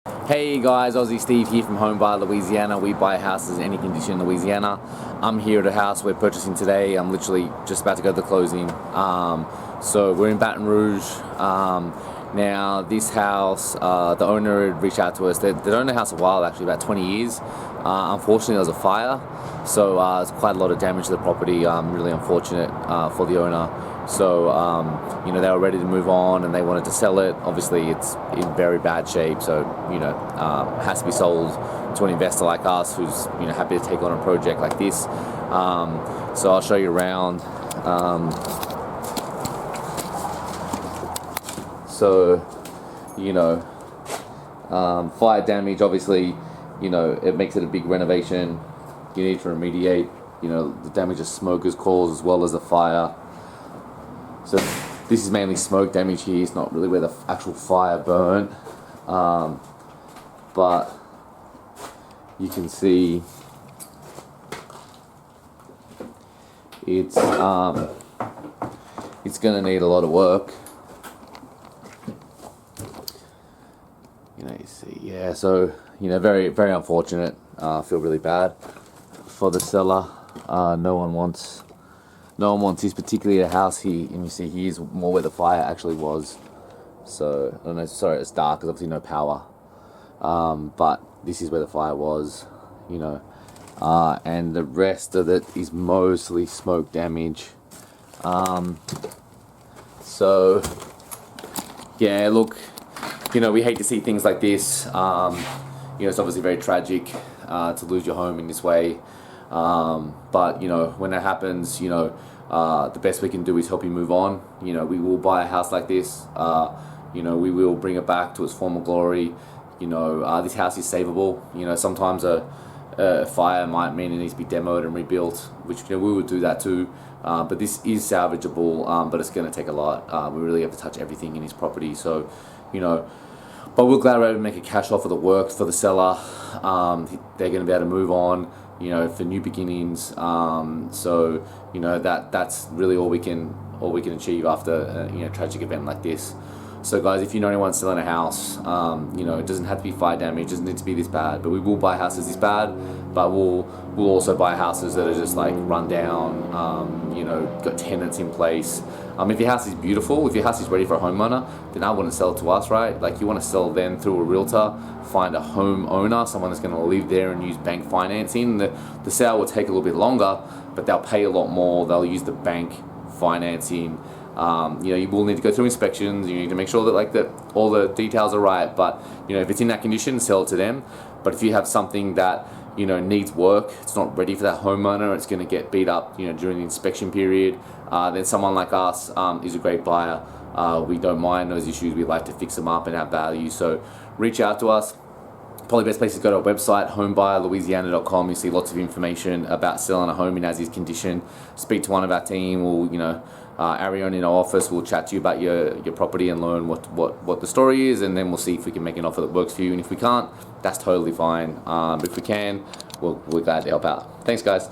Hey guys, Aussie Steve here from Home Buyer Louisiana. We buy houses in any condition in Louisiana. I'm here at a house we're purchasing today. I'm literally just about to go to the closing. So we're in Baton Rouge. Now this house, the owner had reached out to us. They'd owned the house a while, actually about 20 years. Unfortunately there was a fire, so there's quite a lot of damage to the property. Really unfortunate for the owner. So they were ready to move on and they wanted to sell it. Obviously it's in very bad shape, so has to be sold to an investor like us who's happy to take on a project like this. So I'll show you around. Fire damage, obviously, it makes it a big renovation. You need to remediate, the damage of smoke has caused as well as the fire. So this is mainly smoke damage here. It's not really where the actual fire burnt. But you can see it's going to need a lot of work. You see, yeah. So very, very unfortunate. I feel really bad for the seller. No one wants this, particularly a house here. And you see here's more where the fire actually was. So I don't know. Sorry, it's dark because obviously no power. But this is where the fire was. And the rest of it is mostly smoke damage. So yeah, look. We hate to see things like this. It's obviously very tragic to lose your home in this way. But when that happens, the best we can do is help you move on. We will buy a house like this. We will bring it back to its former glory. This house is savable. Sometimes a fire might mean it needs to be demoed and rebuilt, which we would do that too. But this is salvageable, but it's going to take a lot. We really have to touch everything in his property. So, but we're glad we're able to make a cash offer that works for the seller. They're going to be able to move on, for new beginnings. So that's really all we can achieve after a tragic event like this. So guys, if you know anyone selling a house, it doesn't have to be fire damage, it doesn't need to be this bad, but we will buy houses this bad, but we'll also buy houses that are just like run down, got tenants in place. If your house is beautiful, if your house is ready for a homeowner, then I wouldn't sell it to us, right? Like you want to sell them through a realtor, find a homeowner, someone that's going to live there and use bank financing. The sale will take a little bit longer, but they'll pay a lot more. They'll use the bank financing. You will need to go through inspections. You need to make sure that all the details are right. But if it's in that condition, sell it to them. But if you have something that needs work, it's not ready for that homeowner, it's going to get beat up during the inspection period, then someone like us is a great buyer. We don't mind those issues. We like to fix them up and add value. So reach out to us. Probably the best place is go to our website, homebuyerlouisiana.com. You see lots of information about selling a home in as is condition. Speak to one of our team, or Ariane in our office will chat to you about your property and learn what the story is, and then we'll see if we can make an offer that works for you. And if we can't, that's totally fine. But if we can, we're glad to help out. Thanks, guys.